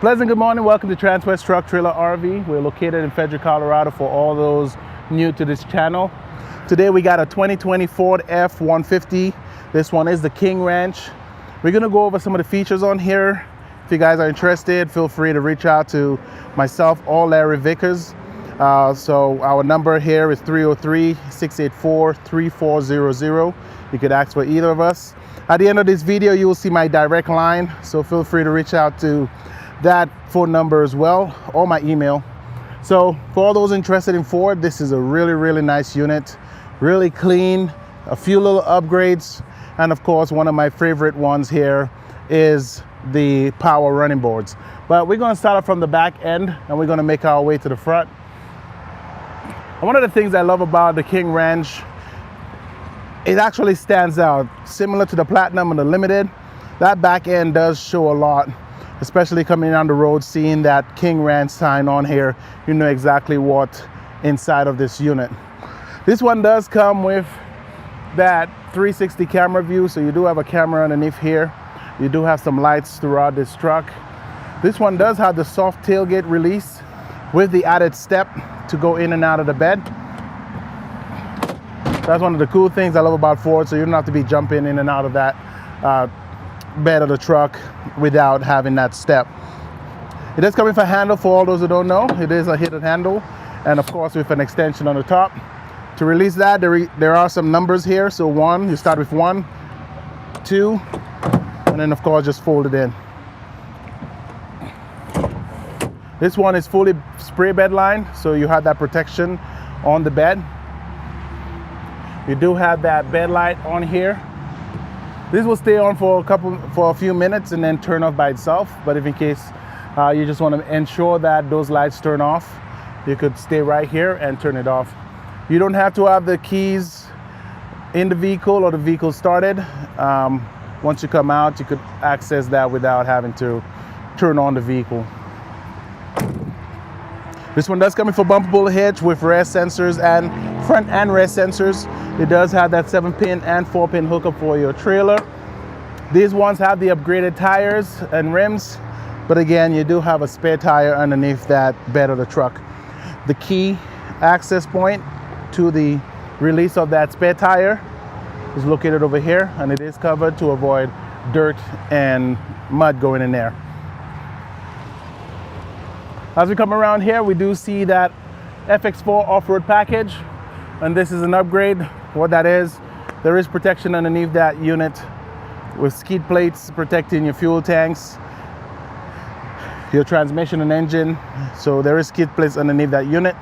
Pleasant good morning. Welcome to Transwest Truck Trailer RV. We're located in Frederick, Colorado for all those new to this channel. Today we got a 2020 Ford F-150. This one is the King Ranch. We're going to go over some of the features on here. If you guys are interested, feel free to reach out to myself or Larry Vickers. So our number here is 303-684-3400. You could ask for either of us. At the end of this video, you will see my direct line. So feel free to reach out to that phone number as well, or my email. So for all those interested in Ford, this is a really nice unit, really clean, a few little upgrades, and of course one of my favorite ones here is the power running boards. But we're going to start off from the back end and we're going to make our way to the front. And one of the things I love about the King Ranch, it actually stands out. Similar to the Platinum and the Limited, that back end does show a lot. Especially coming down the road, seeing that King Ranch sign on here, you know exactly what inside of this unit. This one does come with that 360 camera view, so you do have a camera underneath here. You do have some lights throughout this truck. This one does have the soft tailgate release with the added step to go in and out of the bed. That's one of the cool things I love about Ford, so you don't have to be jumping in and out of that bed of the truck without having that step. It is coming with a handle. For all those who don't know, it is a hidden handle, and of course with an extension on the top. To release that, there are some numbers here. So one, you start with 1, 2, and then of course just fold it in. This one is fully spray bed line, so you have that protection on the bed. You do have that bed light on here. This will stay on for a few minutes and then turn off by itself. But if in case you just want to ensure that those lights turn off, you could stay right here and turn it off. You don't have to have the keys in the vehicle or the vehicle started. Once you come out, you could access that without having to turn on the vehicle. This one does come with a bumpable hitch with rear sensors and front and rear sensors. It does have that 7-pin and 4-pin hookup for your trailer. These ones have the upgraded tires and rims, but again, you do have a spare tire underneath that bed of the truck. The key access point to the release of that spare tire is located over here, and it is covered to avoid dirt and mud going in there. As we come around here, we do see that FX4 off-road package, and this is an upgrade. What that is, there is protection underneath that unit with skid plates protecting your fuel tanks, your transmission and engine. So there is skid plates underneath that unit.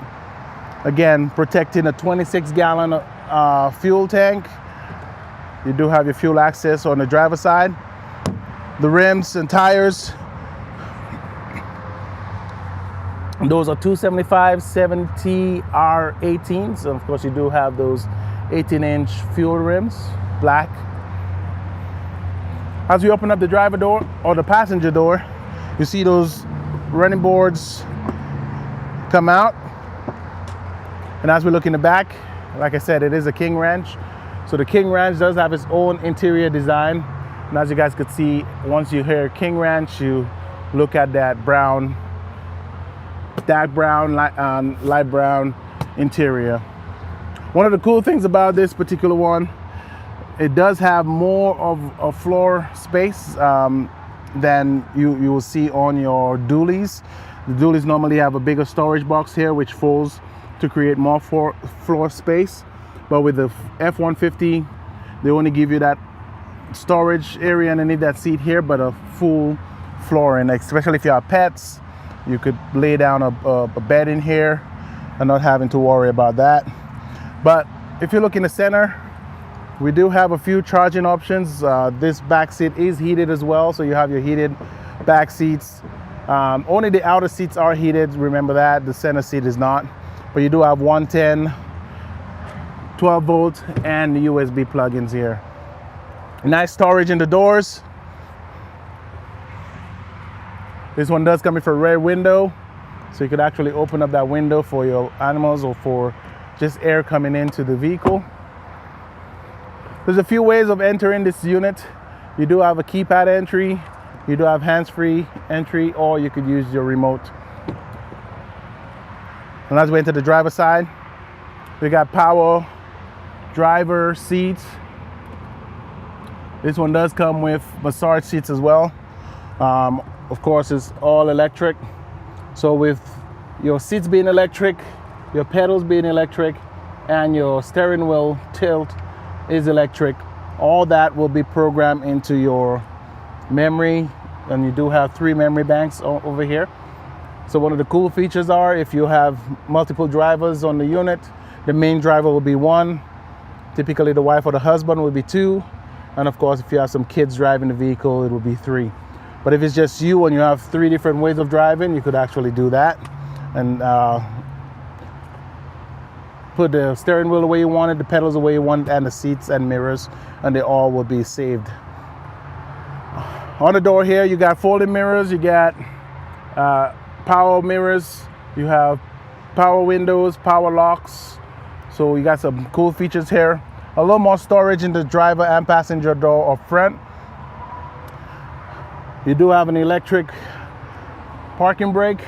Again, protecting a 26-gallon fuel tank. You do have your fuel access on the driver's side. The rims and tires, those are 275 70 R18s. Of course, you do have those 18-inch fuel rims, black. As we open up the driver door or the passenger door, you see those running boards come out. And as we look in the back, like I said, it is a King Ranch. So the King Ranch does have its own interior design. And as you guys could see, once you hear King Ranch, you look at that brown, dark brown, light brown interior. One of the cool things about this particular one, it does have more of a floor space than you will see on your dualies. The dualies normally have a bigger storage box here, which folds to create more floor space. But with the F-150, they only give you that storage area underneath that seat here, but a full flooring, especially if you have pets. You could lay down a bed in here and not having to worry about that. But if you look in the center, we do have a few charging options. This back seat is heated as well, so you have your heated back seats. Only the outer seats are heated, remember that. The center seat is not. But you do have 110, 12 volt, and the USB plugins here. Nice storage in the doors. This one does come with a rear window, so you could actually open up that window for your animals or for just air coming into the vehicle. There's a few ways of entering this unit. You do have a keypad entry. You do have hands-free entry, or you could use your remote. And as we enter the driver's side, we got power driver seats. This one does come with massage seats as well. Of course, it's all electric. So with your seats being electric, your pedals being electric, and your steering wheel tilt is electric, all that will be programmed into your memory. And you do have 3 memory banks over here. So one of the cool features are, if you have multiple drivers on the unit, the main driver will be 1. Typically the wife or the husband will be 2. And of course, if you have some kids driving the vehicle, it will be 3. But if it's just you and you have 3 different ways of driving, you could actually do that. And put the steering wheel the way you want it, the pedals the way you want it, and the seats and mirrors, and they all will be saved. On the door here, you got folding mirrors, you got power mirrors, you have power windows, power locks. So you got some cool features here. A little more storage in the driver and passenger door up front. You do have an electric parking brake,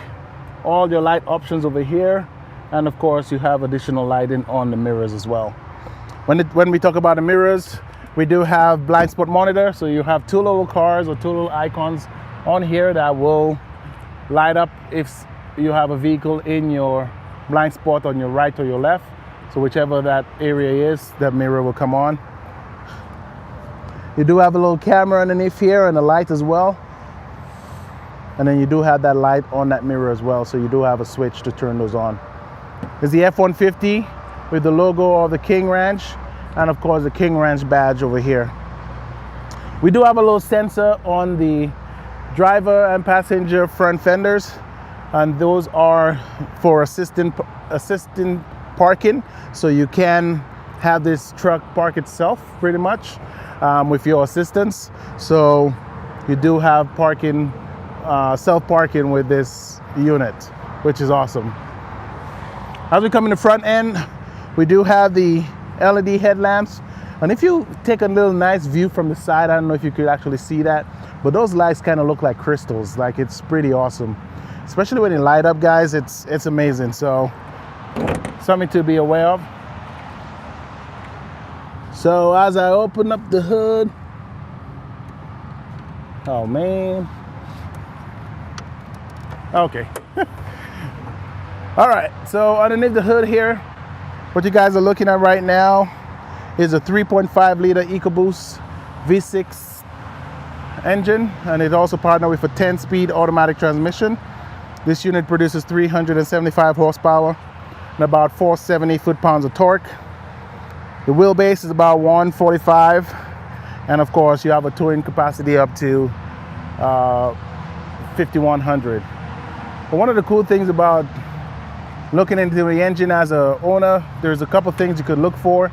all your light options over here, and of course you have additional lighting on the mirrors as well. When we talk about the mirrors, we do have blind spot monitor, so you have 2 little cars or 2 little icons on here that will light up if you have a vehicle in your blind spot on your right or your left. So whichever that area is, that mirror will come on. You do have a little camera underneath here and a light as well. And then you do have that light on that mirror as well, so you do have a switch to turn those on. It's the F-150 with the logo of the King Ranch, and of course the King Ranch badge over here. We do have a little sensor on the driver and passenger front fenders, and those are for assisting parking. So you can have this truck park itself pretty much with your assistance. So you do have parking, self-parking with this unit, which is awesome. As we come in the front end, we do have the LED headlamps. And if you take a little nice view from the side, I don't know if you could actually see that, but those lights kind of look like crystals. Like, it's pretty awesome. Especially when they light up, guys, it's amazing. So something to be aware of. So as I open up the hood, oh man. Okay. All right, so underneath the hood here, what you guys are looking at right now is a 3.5 liter Ecoboost V6 engine, and it also partnered with a 10-speed automatic transmission. This unit produces 375 horsepower and about 470 foot-pounds of torque. The wheelbase is about 145, and of course you have a towing capacity up to 5,100. But one of the cool things about looking into the engine as a owner, there's a couple things you could look for.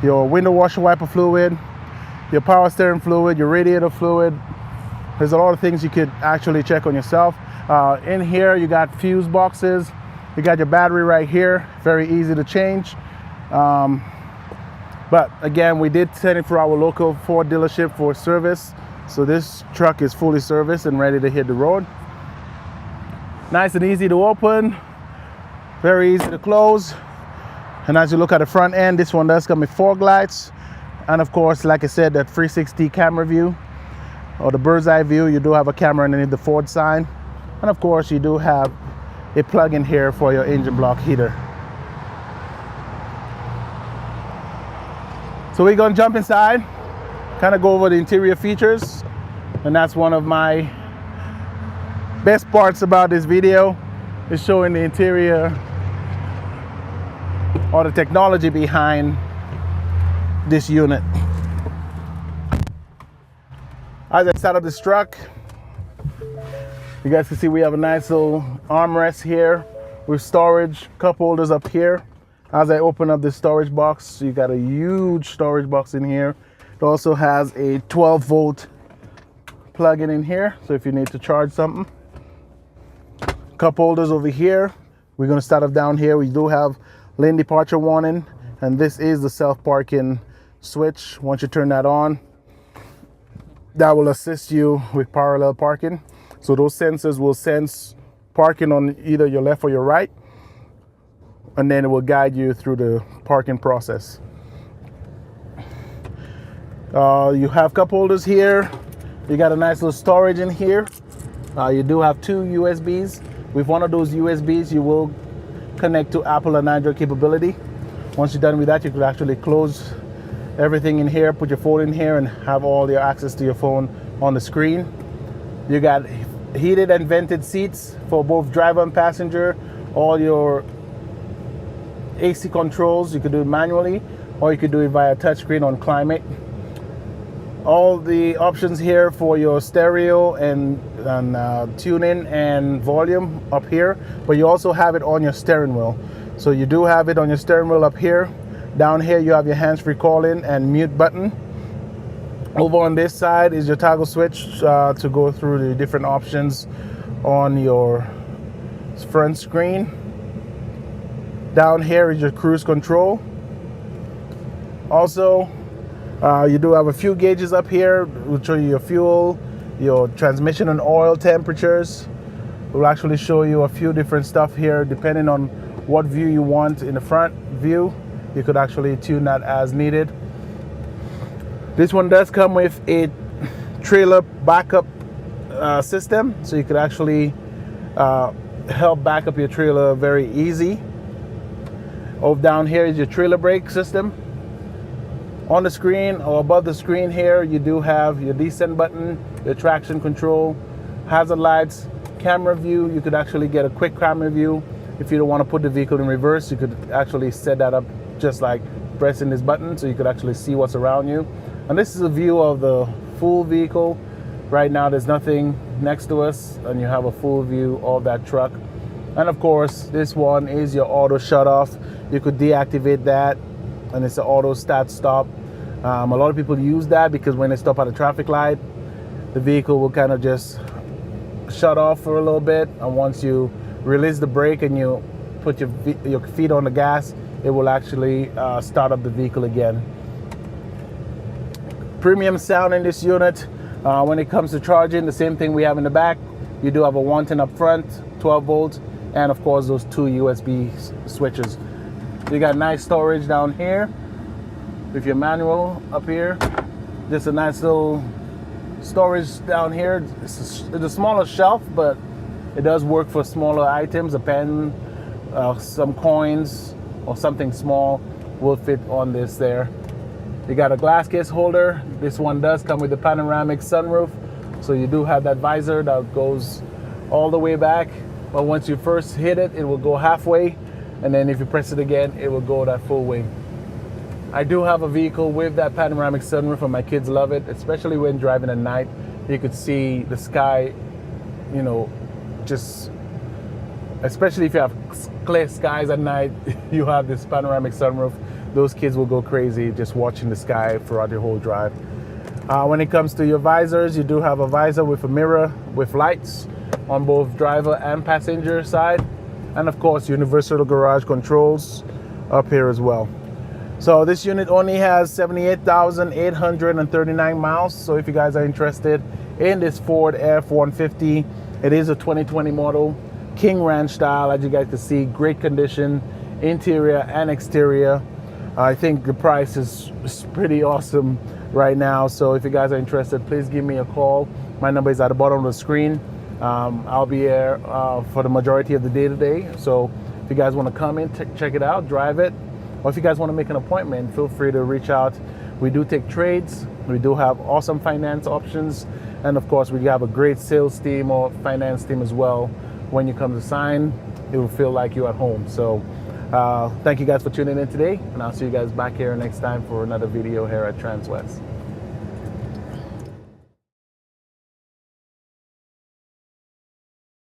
Your window washer wiper fluid, your power steering fluid, your radiator fluid. There's a lot of things you could actually check on yourself. In here you got fuse boxes, you got your battery right here, very easy to change. But again, we did send it for our local Ford dealership for service. So this truck is fully serviced and ready to hit the road. Nice and easy to open, very easy to close. And as you look at the front end, this one does come with fog lights. And of course, like I said, that 360 camera view, or the bird's eye view. You do have a camera underneath the Ford sign. And of course, you do have a plug-in here for your engine block heater. So we're gonna jump inside, kind of go over the interior features. And that's one of my best parts about this video, is showing the interior or the technology behind this unit. As I start up this truck, you guys can see we have a nice little armrest here with storage, cup holders up here. As I open up this storage box, you got a huge storage box in here. It also has a 12-volt plug-in in here, so if you need to charge something. Cup holders over here. We're going to start off down here. We do have lane departure warning, and this is the self-parking switch. Once you turn that on, that will assist you with parallel parking. So those sensors will sense parking on either your left or your right, and then it will guide you through the parking process. You have cup holders here. You got a nice little storage in here. You do have 2 USBs. With one of those USBs, you will connect to Apple and Android capability. Once you're done with that, you could actually close everything in here, put your phone in here, and have all your access to your phone on the screen. You got heated and vented seats for both driver and passenger. All your AC controls, you could do it manually, or you could do it via touchscreen on climate. All the options here for your stereo and tuning and volume up here, but you also have it on your steering wheel. So you do have it on your steering wheel up here. Down here you have your hands-free calling and mute button. Over on this side is your toggle switch to go through the different options on your front screen. Down here is your cruise control. Also, you do have a few gauges up here. We'll show you your fuel, your transmission and oil temperatures. We'll actually show you a few different stuff here depending on what view you want. In the front view, you could actually tune that as needed. This one does come with a trailer backup system, so you could actually help back up your trailer very easy. Over down here is your trailer brake system. On the screen or above the screen here, you do have your descent button, your traction control, hazard lights, camera view. You could actually get a quick camera view. If you don't want to put the vehicle in reverse, you could actually set that up just like pressing this button, so you could actually see what's around you. And this is a view of the full vehicle. Right now there's nothing next to us, and you have a full view of that truck. And of course, this one is your auto shut off. You could deactivate that, and it's an auto start stop. A lot of people use that because when they stop at a traffic light, the vehicle will kind of just shut off for a little bit, and once you release the brake and you put your feet on the gas, it will actually start up the vehicle again. Premium sound in this unit. When it comes to charging, the same thing we have in the back. You do have a 110 up front, 12 volts, and of course those 2 USB switches. You got nice storage down here with your manual up here. Just a nice little storage down here. It's a smaller shelf, but it does work for smaller items. A pen, some coins, or something small will fit on this there. You got a glass case holder. This one does come with a panoramic sunroof, so you do have that visor that goes all the way back. But once you first hit it, it will go halfway, and then if you press it again, it will go that full way. I do have a vehicle with that panoramic sunroof, and my kids love it, especially when driving at night. You could see the sky, you know, just, especially if you have clear skies at night, you have this panoramic sunroof. Those kids will go crazy just watching the sky throughout your whole drive. When it comes to your visors, you do have a visor with a mirror with lights on both driver and passenger side. And of course, universal garage controls up here as well. So this unit only has 78,839 miles. So if you guys are interested in this Ford F-150, it is a 2020 model, King Ranch style. As you guys can see, great condition, interior and exterior. I think the price is pretty awesome right now. So if you guys are interested, please give me a call. My number is at the bottom of the screen. I'll be here for the majority of the day today. So if you guys want to come in, check it out, drive it. Or if you guys want to make an appointment, feel free to reach out. We do take trades. We do have awesome finance options. And of course, we have a great sales team or finance team as well. When you come to sign, it will feel like you're at home. So thank you guys for tuning in today. And I'll see you guys back here next time for another video here at Transwest.